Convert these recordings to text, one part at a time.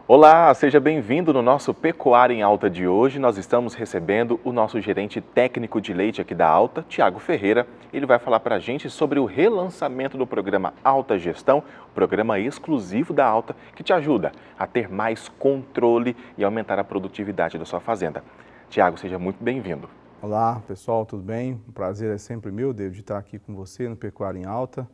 Olá, seja bem-vindo no nosso Pecuária em Alta de hoje. Nós estamos recebendo o nosso gerente técnico de leite aqui da Alta, Tiago Ferreira. Ele vai falar para a gente sobre o relançamento do programa Alta Gestão, programa exclusivo da Alta que te ajuda a ter mais controle e aumentar a produtividade da sua fazenda. Tiago, seja muito bem-vindo. Olá pessoal, tudo bem? O prazer é sempre meu, David, estar aqui com você no Pecuária em Alta,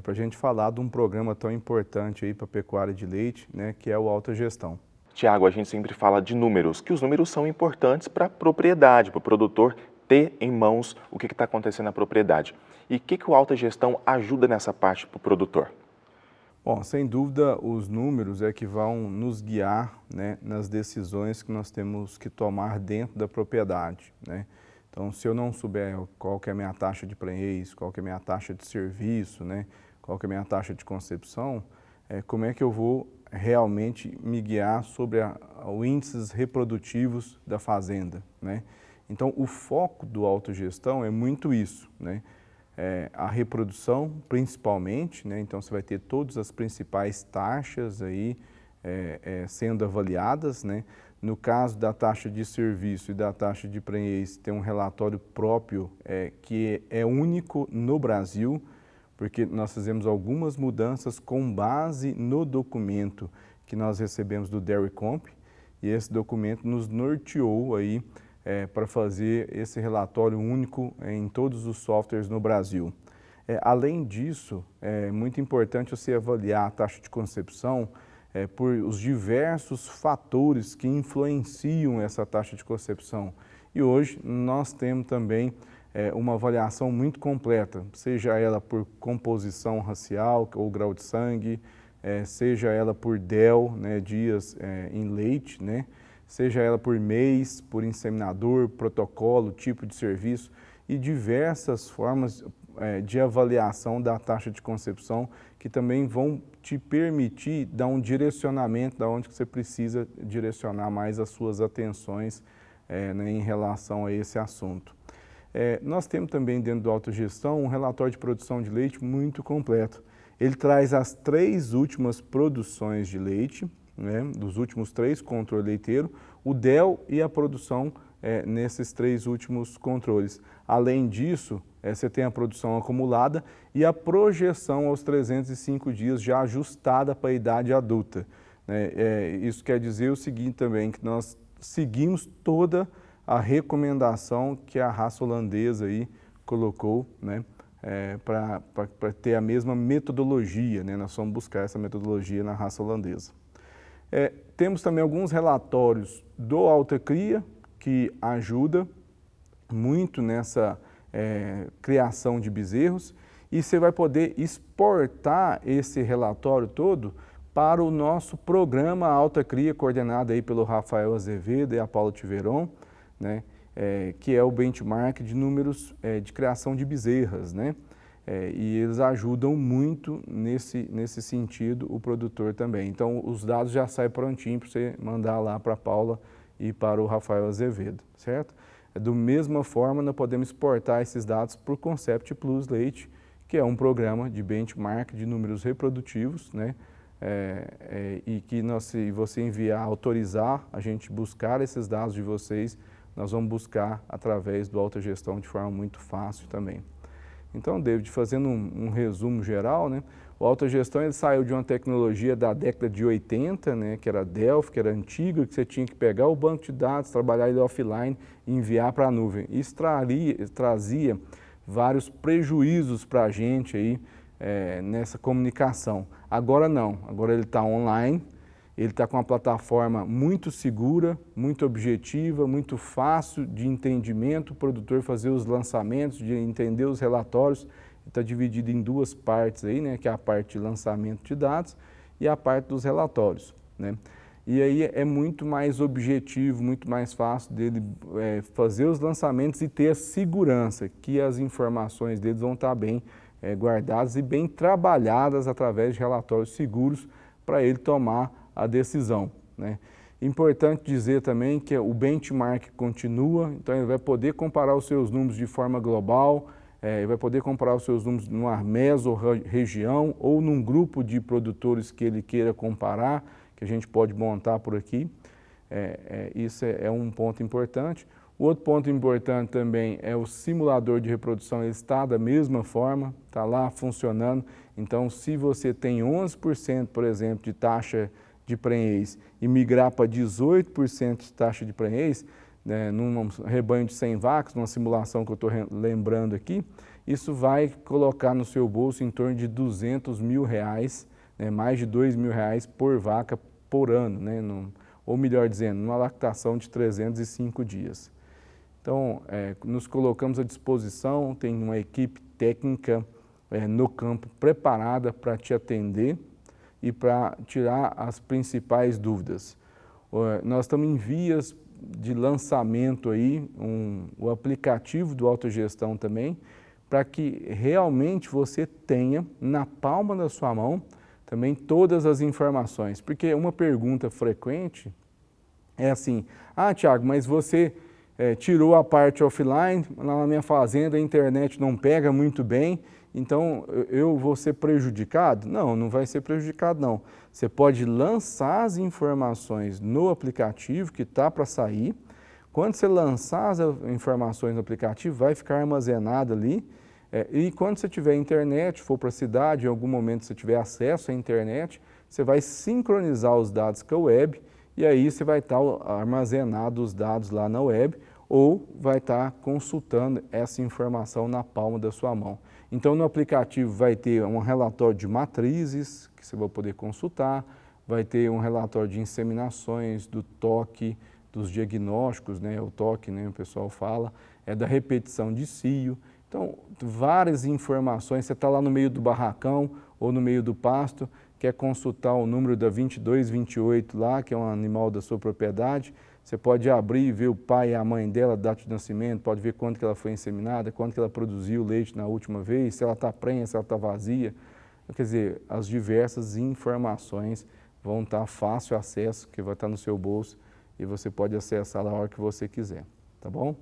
para a gente falar de um programa tão importante aí para a pecuária de leite, né, que é o Alta Gestão. Tiago, a gente sempre fala de números, que os números são importantes para a propriedade, para o produtor ter em mãos o que está acontecendo na propriedade. E o que o Alta Gestão ajuda nessa parte para o produtor? Bom, sem dúvida, os números é que vão nos guiar, né, nas decisões que nós temos que tomar dentro da propriedade, né? Então, se eu não souber qual que é a minha taxa de prenhez, qual que é a minha taxa de serviço, né, qual que é a minha taxa de concepção, como é que eu vou realmente me guiar sobre os índices reprodutivos da fazenda, né? Então, o foco do autogestão é muito isso, né? A reprodução, principalmente, né? Então você vai ter todas as principais taxas aí sendo avaliadas, né? No caso da taxa de serviço e da taxa de prenhez, tem um relatório próprio que é único no Brasil, porque nós fizemos algumas mudanças com base no documento que nós recebemos do Dairy Comp, e esse documento nos norteou aí para fazer esse relatório único em todos os softwares no Brasil. Além disso, é muito importante você avaliar a taxa de concepção por os diversos fatores que influenciam essa taxa de concepção. E hoje nós temos também uma avaliação muito completa, seja ela por composição racial ou grau de sangue, seja ela por DEL, né, dias em leite, né, seja ela por mês, por inseminador, protocolo, tipo de serviço e diversas formas de avaliação da taxa de concepção que também vão te permitir dar um direcionamento de onde você precisa direcionar mais as suas atenções né, em relação a esse assunto. Nós temos também dentro do Autogestão um relatório de produção de leite muito completo. Ele traz as 3 últimas produções de leite, né, dos últimos 3 controles leiteiros, o DEL e a produção nesses 3 últimos controles. Além disso, você tem a produção acumulada e a projeção aos 305 dias já ajustada para a idade adulta. Isso quer dizer o seguinte também, que nós seguimos toda a recomendação que a raça holandesa aí colocou, né, para ter a mesma metodologia, né? Nós vamos buscar essa metodologia na raça holandesa. Temos também alguns relatórios do Alta Cria, que ajuda muito nessa criação de bezerros, e você vai poder exportar esse relatório todo para o nosso programa Alta Cria, coordenado aí pelo Rafael Azevedo e a Paula Tiveron, né, que é o benchmark de números de criação de bezerras, né? E eles ajudam muito nesse sentido o produtor também. Então, os dados já saem prontinho para você mandar lá para a Paula e para o Rafael Azevedo, certo? Da mesma forma, nós podemos exportar esses dados para o Concept Plus Leite, que é um programa de benchmark de números reprodutivos, né? E que se você enviar, autorizar a gente buscar esses dados de vocês, nós vamos buscar através do Autogestão de forma muito fácil também. Então, David, fazendo um resumo geral, né, o Autogestão ele saiu de uma tecnologia da década de 80, né, que era Delphi, que era antiga, que você tinha que pegar o banco de dados, trabalhar ele offline e enviar para a nuvem. Isso trazia vários prejuízos para a gente aí, nessa comunicação. Agora não, agora ele está online, ele está com uma plataforma muito segura, muito objetiva, muito fácil de entendimento, o produtor fazer os lançamentos, de entender os relatórios. Está dividido em 2 partes aí, né, que é a parte de lançamento de dados e a parte dos relatórios, né? E aí é muito mais objetivo, muito mais fácil dele fazer os lançamentos e ter a segurança que as informações deles vão estar bem guardadas e bem trabalhadas através de relatórios seguros para ele tomar a decisão, né? Importante dizer também que o benchmark continua, então ele vai poder comparar os seus números de forma global, ele vai poder comparar os seus números numa mesorregião ou num grupo de produtores que ele queira comparar, que a gente pode montar por aqui. Isso é um ponto importante. O outro ponto importante também é o simulador de reprodução, ele está da mesma forma, está lá funcionando. Então, se você tem 11%, por exemplo, de taxa de prenhez e migrar para 18% de taxa de prenhez, né, num rebanho de 100 vacas, numa simulação que eu estou lembrando aqui, isso vai colocar no seu bolso em torno de R$200 mil, né, mais de R$2 mil por vaca por ano, né, ou melhor dizendo, numa lactação de 305 dias. Então, nos colocamos à disposição, tem uma equipe técnica no campo preparada para te atender e para tirar as principais dúvidas. Nós estamos em vias de lançamento aí, o aplicativo do Autogestão também, para que realmente você tenha na palma da sua mão também todas as informações. Porque uma pergunta frequente é assim, Tiago, mas você tirou a parte offline, lá na minha fazenda a internet não pega muito bem, então eu vou ser prejudicado? Não, não vai ser prejudicado não. Você pode lançar as informações no aplicativo que está para sair. Quando você lançar as informações no aplicativo, vai ficar armazenado ali. E quando você tiver internet, for para a cidade, em algum momento você tiver acesso à internet, você vai sincronizar os dados com a web e aí você vai estar armazenado os dados lá na web ou vai estar consultando essa informação na palma da sua mão. Então, no aplicativo vai ter um relatório de matrizes, que você vai poder consultar, vai ter um relatório de inseminações, do toque, dos diagnósticos, né, o toque, né, o pessoal fala, da repetição de cio. Então, várias informações, você está lá no meio do barracão ou no meio do pasto, quer consultar o número da 2228 lá, que é um animal da sua propriedade, você pode abrir e ver o pai e a mãe dela, data de nascimento, pode ver quanto que ela foi inseminada, quanto que ela produziu leite na última vez, se ela está prenha, se ela está vazia. Quer dizer, as diversas informações vão estar fácil acesso, que vai estar no seu bolso e você pode acessar a hora que você quiser, tá bom?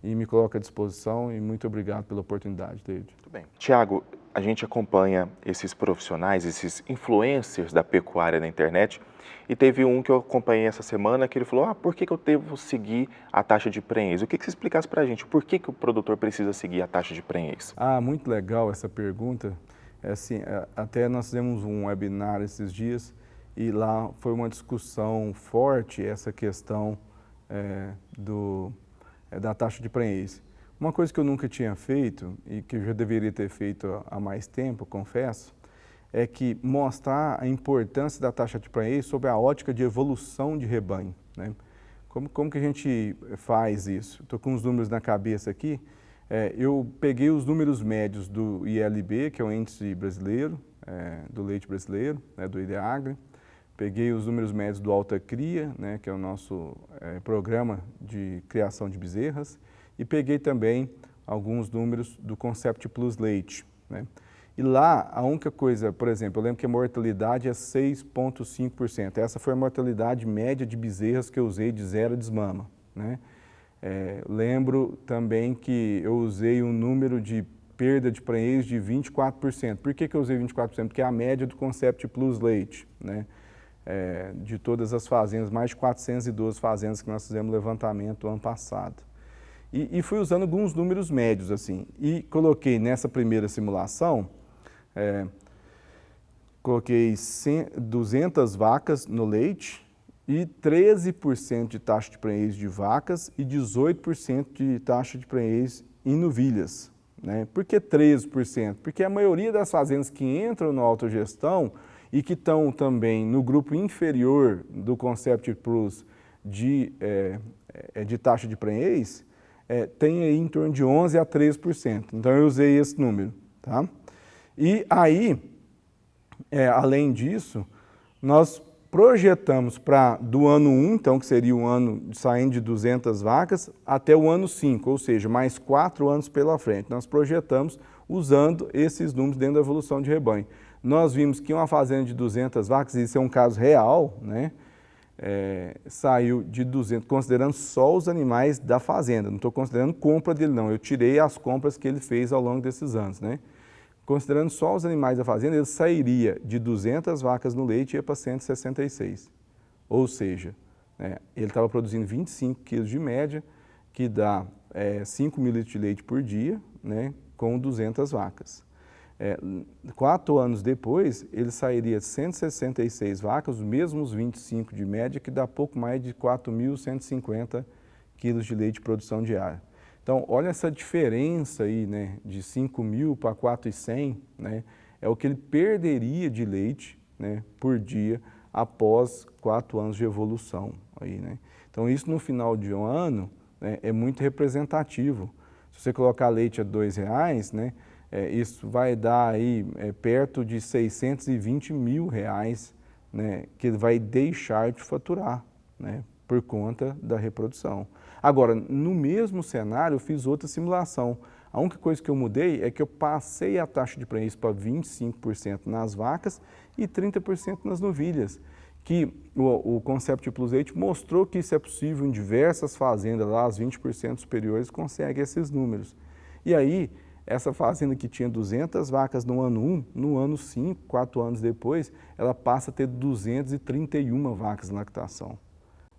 E me coloco à disposição e muito obrigado pela oportunidade, David. Muito bem. Tiago, a gente acompanha esses profissionais, esses influencers da pecuária na internet e teve um que eu acompanhei essa semana que ele falou, por que eu devo seguir a taxa de prenhez? Eu queria que você explicasse para a gente por que o produtor precisa seguir a taxa de prenhez? Muito legal essa pergunta. Assim, até nós fizemos um webinar esses dias e lá foi uma discussão forte essa questão da taxa de prenhez. Uma coisa que eu nunca tinha feito e que eu já deveria ter feito há mais tempo, confesso, é que mostrar a importância da taxa de prenhez sob a ótica de evolução de rebanho, né? Como que a gente faz isso? Estou com os números na cabeça aqui. Eu peguei os números médios do ILB, que é o índice brasileiro, do leite brasileiro, né, do IDEAGRE. Peguei os números médios do Alta Cria, né, que é o nosso programa de criação de bezerras, e peguei também alguns números do Concept Plus Leite, né? E lá, a única coisa, por exemplo, eu lembro que a mortalidade é 6,5%. Essa foi a mortalidade média de bezerras que eu usei de 0 a desmama, né? Lembro também que eu usei um número de perda de prenhez de 24%. Por que eu usei 24%? Porque é a média do Concept Plus Leite, né? De todas as fazendas, mais de 412 fazendas que nós fizemos levantamento ano passado. E fui usando alguns números médios, assim, e coloquei nessa primeira simulação, coloquei 200 vacas no leite e 13% de taxa de prenhez de vacas e 18% de taxa de prenhez em novilhas, né? Por que 13%? Porque a maioria das fazendas que entram na autogestão e que estão também no grupo inferior do Concept Plus de taxa de prenhez, tem aí em torno de 11% a 13%. Então, eu usei esse número, tá? E aí, além disso, nós projetamos do ano 1, então, que seria o ano saindo de 200 vacas, até o ano 5, ou seja, mais 4 anos pela frente. Nós projetamos usando esses números dentro da evolução de rebanho. Nós vimos que uma fazenda de 200 vacas, isso é um caso real, né? Saiu de 200, considerando só os animais da fazenda, não estou considerando compra dele não, eu tirei as compras que ele fez ao longo desses anos, né? Considerando só os animais da fazenda, ele sairia de 200 vacas no leite e ia para 166. Ou seja, né, ele estava produzindo 25 quilos de média, que dá 5 mil litros de leite por dia, né, com 200 vacas. 4 anos depois, ele sairia de 166 vacas, os mesmos 25 de média, que dá pouco mais de 4.150 quilos de leite de produção diária. Então, olha essa diferença aí, né, de 5 mil para 4.100, né, é o que ele perderia de leite, né, por dia após 4 anos de evolução. Aí, né. Então, isso no final de um ano, né, é muito representativo. Se você colocar leite a R$2, né, isso vai dar aí perto de R$620 mil, né, que ele vai deixar de faturar, né, por conta da reprodução. Agora, no mesmo cenário, eu fiz outra simulação. A única coisa que eu mudei é que eu passei a taxa de prenhez para 25% nas vacas e 30% nas novilhas, que o Concept Plus Leite mostrou que isso é possível em diversas fazendas, lá as 20% superiores conseguem esses números. E aí, essa fazenda que tinha 200 vacas no ano 1, no ano 5, 4 anos depois, ela passa a ter 231 vacas em lactação,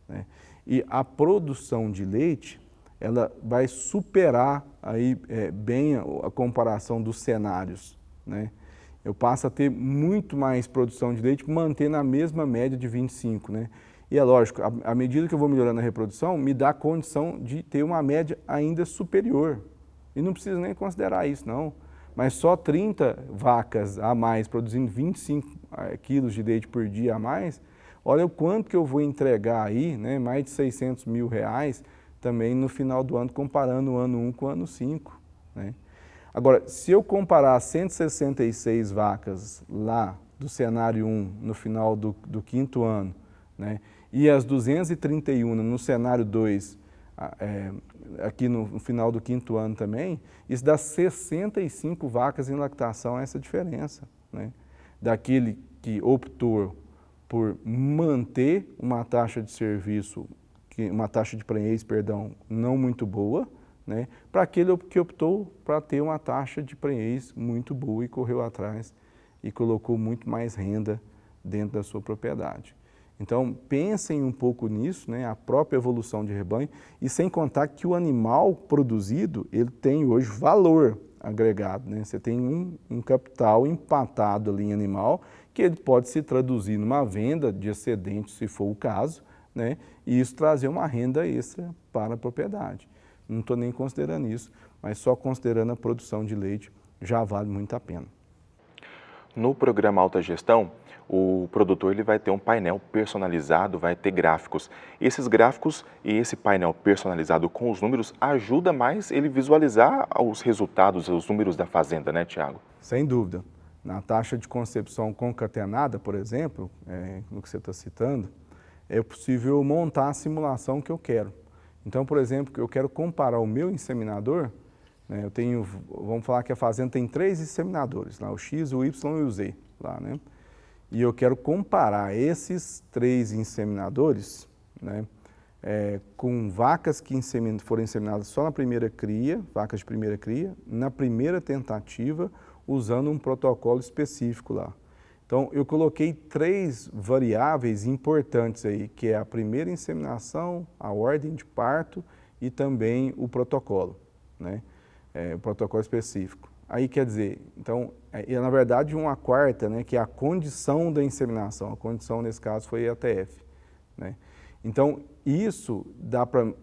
né? E a produção de leite, ela vai superar aí, bem a comparação dos cenários, né? Eu passo a ter muito mais produção de leite, mantendo a mesma média de 25, né? E é lógico, à medida que eu vou melhorando a reprodução, me dá a condição de ter uma média ainda superior. E não precisa nem considerar isso, não. Mas só 30 vacas a mais, produzindo 25 quilos de leite por dia a mais, olha o quanto que eu vou entregar aí, né, mais de R$600 mil também no final do ano, comparando o ano 1 com o ano 5. Né? Agora, se eu comparar 166 vacas lá do cenário 1 no final do 5º ano, né, e as 231 no cenário 2, aqui no final do 5º ano também, isso dá 65 vacas em lactação, essa diferença, né? Daquele que optou por manter uma taxa de serviço, uma taxa de prenhez, perdão, não muito boa, né? Para aquele que optou para ter uma taxa de prenhez muito boa e correu atrás e colocou muito mais renda dentro da sua propriedade. Então, pensem um pouco nisso, né, a própria evolução de rebanho, e sem contar que o animal produzido, ele tem hoje valor agregado, né? Você tem um capital empatado ali em animal, que ele pode se traduzir numa venda de excedente, se for o caso, né, e isso trazer uma renda extra para a propriedade. Não estou nem considerando isso, mas só considerando a produção de leite já vale muito a pena. No programa Alta Gestão, o produtor ele vai ter um painel personalizado, vai ter gráficos. Esses gráficos e esse painel personalizado com os números ajuda mais ele visualizar os resultados, os números da fazenda, né, Tiago? Sem dúvida. Na taxa de concepção concatenada, por exemplo, no que você está citando, é possível montar a simulação que eu quero. Então, por exemplo, eu quero comparar o meu inseminador, né, eu tenho, vamos falar que a fazenda tem 3 inseminadores, lá, o X, o Y e o Z, lá, né? E eu quero comparar esses 3 inseminadores, né, com vacas que foram inseminadas só na primeira cria, vacas de primeira cria, na primeira tentativa, usando um protocolo específico lá. Então, eu coloquei 3 variáveis importantes aí, que é a primeira inseminação, a ordem de parto e também o protocolo, né, o protocolo específico. Aí quer dizer, então, na verdade uma quarta, né, que é a condição da inseminação, a condição nesse caso foi EATF, né? Então, isso dá para,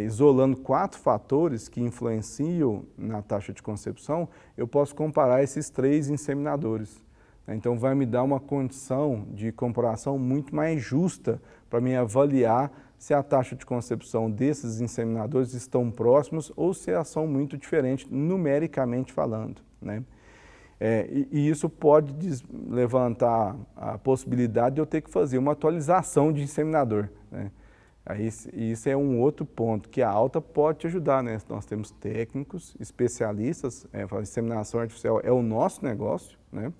isolando 4 fatores que influenciam na taxa de concepção, eu posso comparar esses 3 inseminadores. Então, vai me dar uma condição de comparação muito mais justa para me avaliar se a taxa de concepção desses inseminadores estão próximos ou se elas são muito diferentes, numericamente falando, né? E isso pode levantar a possibilidade de eu ter que fazer uma atualização de inseminador, né? Aí, isso é um outro ponto que a Alta pode te ajudar, né? Nós temos técnicos, especialistas, a inseminação artificial é o nosso negócio, né?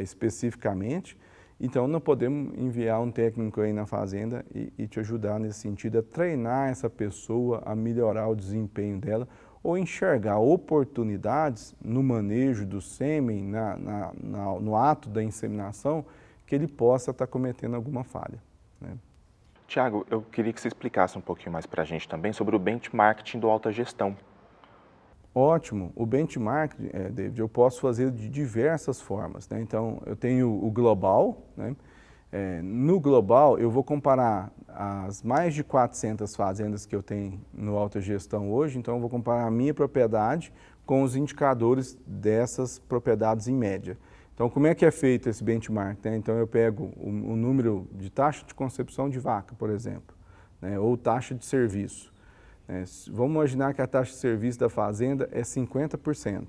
Especificamente, então nós podemos enviar um técnico aí na fazenda e te ajudar nesse sentido, a treinar essa pessoa, a melhorar o desempenho dela, ou enxergar oportunidades no manejo do sêmen, no ato da inseminação, que ele possa estar cometendo alguma falha, né? Tiago, eu queria que você explicasse um pouquinho mais para a gente também sobre o benchmarking do Alta Gestão. Ótimo. O benchmark, David, eu posso fazer de diversas formas, né? Então, eu tenho o global, né? No global, eu vou comparar as mais de 400 fazendas que eu tenho no Alta Gestão hoje, então eu vou comparar a minha propriedade com os indicadores dessas propriedades em média. Então, como é que é feito esse benchmark, né? Então, eu pego o número de taxa de concepção de vaca, por exemplo, né? Ou taxa de serviço. Vamos imaginar que a taxa de serviço da fazenda é 50%.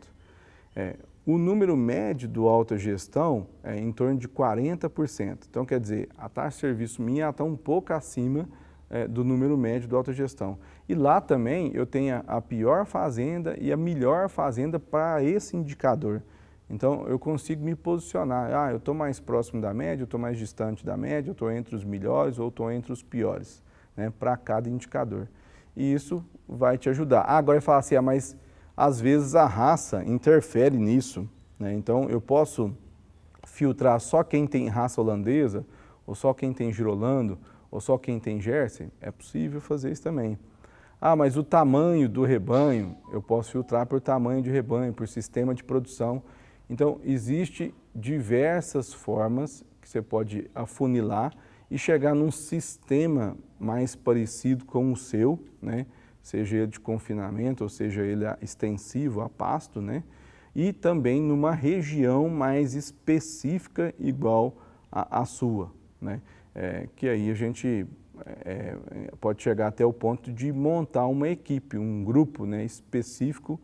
O número médio do Alta Gestão é em torno de 40%. Então, quer dizer, a taxa de serviço minha está um pouco acima do número médio do Alta Gestão. E lá também eu tenho a pior fazenda e a melhor fazenda para esse indicador. Então, eu consigo me posicionar. Eu estou mais próximo da média, eu estou mais distante da média, eu estou entre os melhores ou estou entre os piores, né, para cada indicador. E isso vai te ajudar. Agora ele fala assim, mas às vezes a raça interfere nisso, né? Então eu posso filtrar só quem tem raça holandesa, ou só quem tem girolando, ou só quem tem Jersey. É possível fazer isso também. Mas o tamanho do rebanho, eu posso filtrar por tamanho de rebanho, por sistema de produção. Então existe diversas formas que você pode afunilar e chegar num sistema mais parecido com o seu, né? Seja ele de confinamento, ou seja ele extensivo a pasto, né? E também numa região mais específica igual à sua, né? Que aí a gente pode chegar até o ponto de montar uma equipe, um grupo, né, específico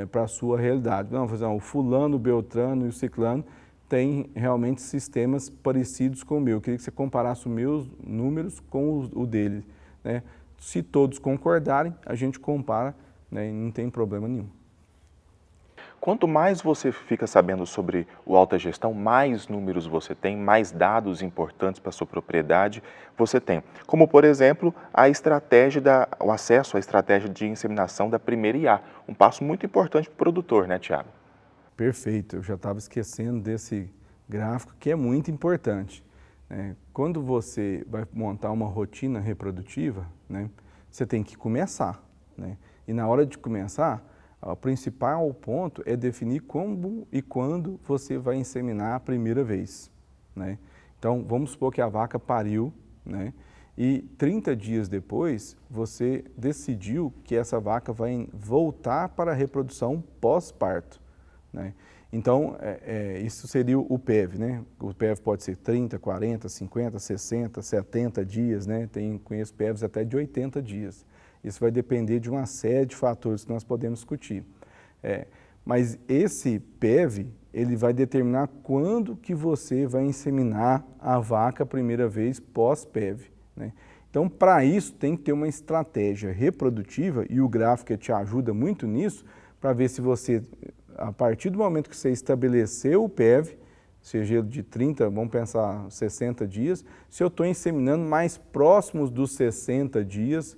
para a sua realidade. Não, o fulano, o beltrano e o ciclano tem realmente sistemas parecidos com o meu. Eu queria que você comparasse os meus números com o dele, né? Se todos concordarem, a gente compara, né, e não tem problema nenhum. Quanto mais você fica sabendo sobre o Alta Gestão, mais números você tem, mais dados importantes para a sua propriedade você tem. Como, por exemplo, o acesso à estratégia de inseminação da primeira IA. Um passo muito importante para o produtor, né, Tiago? Perfeito, eu já estava esquecendo desse gráfico que é muito importante. Quando você vai montar uma rotina reprodutiva, né, você tem que começar, né? E na hora de começar, o principal ponto é definir como e quando você vai inseminar a primeira vez, né? Então, vamos supor que a vaca pariu, né? E 30 dias depois, você decidiu que essa vaca vai voltar para a reprodução pós-parto, né? Então, isso seria o PEV, né? O PEV pode ser 30, 40, 50, 60, 70 dias, né? Conheço PEVs até de 80 dias. Isso vai depender de uma série de fatores que nós podemos discutir. Mas esse PEV, ele vai determinar quando que você vai inseminar a vaca a primeira vez pós-PEV, né? Então, para isso, tem que ter uma estratégia reprodutiva, e o gráfico te ajuda muito nisso, para ver se você, a partir do momento que você estabeleceu o PEV, seja ele de 30, vamos pensar 60 dias, se eu estou inseminando mais próximos dos 60 dias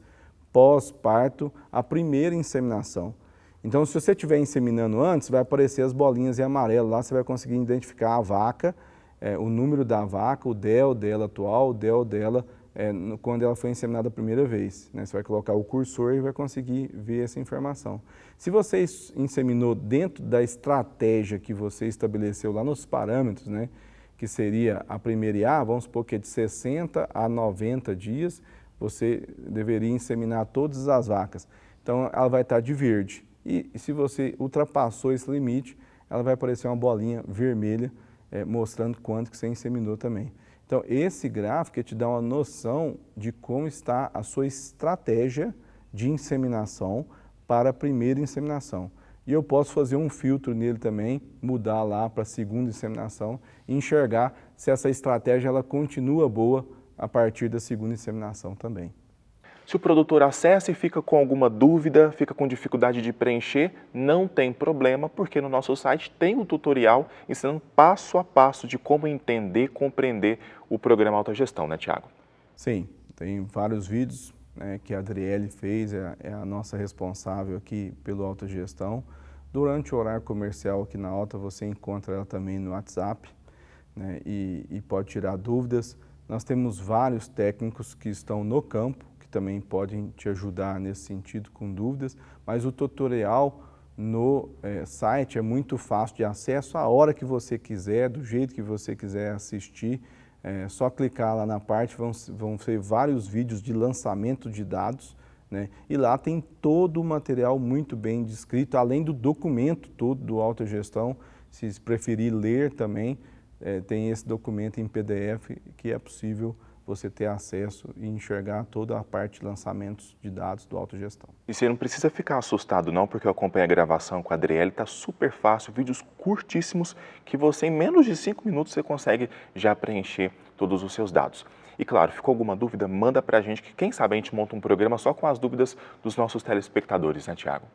pós-parto, a primeira inseminação. Então, se você estiver inseminando antes, vai aparecer as bolinhas em amarelo, lá você vai conseguir identificar a vaca, o número da vaca, o DEL dela atual, o DEL dela quando ela foi inseminada a primeira vez, né? Você vai colocar o cursor e vai conseguir ver essa informação. Se você inseminou dentro da estratégia que você estabeleceu lá nos parâmetros, né, que seria a primeira IA, vamos supor que é de 60 a 90 dias, você deveria inseminar todas as vacas. Então, ela vai estar de verde. E se você ultrapassou esse limite, ela vai aparecer uma bolinha vermelha, mostrando quanto que você inseminou também. Então, esse gráfico te dá uma noção de como está a sua estratégia de inseminação para a primeira inseminação. E eu posso fazer um filtro nele também, mudar lá para a segunda inseminação e enxergar se essa estratégia ela continua boa a partir da segunda inseminação também. Se o produtor acessa e fica com alguma dúvida, fica com dificuldade de preencher, não tem problema, porque no nosso site tem um tutorial ensinando passo a passo de como entender, compreender o programa Alta Gestão, né, Tiago? Sim, tem vários vídeos, né, que a Adriele fez, é a nossa responsável aqui pelo Alta Gestão. Durante o horário comercial aqui na Alta, você encontra ela também no WhatsApp, né, e pode tirar dúvidas. Nós temos vários técnicos que estão no campo, que também podem te ajudar nesse sentido com dúvidas, mas o tutorial no site é muito fácil de acesso, a hora que você quiser, do jeito que você quiser assistir. É só clicar lá na parte, vão ser vários vídeos de lançamento de dados, né? E lá tem todo o material muito bem descrito, além do documento todo do Autogestão. Se preferir ler também, tem esse documento em PDF que é possível você ter acesso e enxergar toda a parte de lançamentos de dados do Autogestão. E você não precisa ficar assustado não, porque eu acompanho a gravação com a Adriele, está super fácil, vídeos curtíssimos que você em menos de 5 minutos você consegue já preencher todos os seus dados. E claro, ficou alguma dúvida, manda pra gente que quem sabe a gente monta um programa só com as dúvidas dos nossos telespectadores, né, Tiago?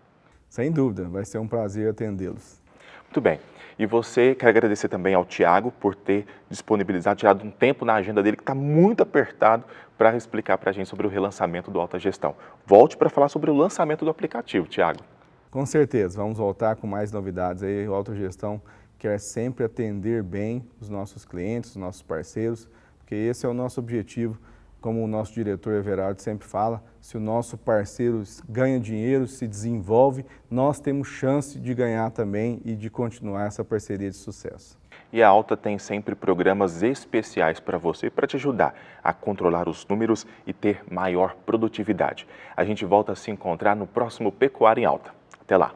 Sem dúvida, vai ser um prazer atendê-los. Muito bem. E você, quero agradecer também ao Tiago por ter disponibilizado, tirado um tempo na agenda dele, que está muito apertado, para explicar para a gente sobre o relançamento do Autogestão. Volte para falar sobre o lançamento do aplicativo, Tiago. Com certeza, vamos voltar com mais novidades aí. O Autogestão quer sempre atender bem os nossos clientes, os nossos parceiros, porque esse é o nosso objetivo. Como o nosso diretor Everardo sempre fala, se o nosso parceiro ganha dinheiro, se desenvolve, nós temos chance de ganhar também e de continuar essa parceria de sucesso. E a Alta tem sempre programas especiais para você, para te ajudar a controlar os números e ter maior produtividade. A gente volta a se encontrar no próximo Pecuária em Alta. Até lá!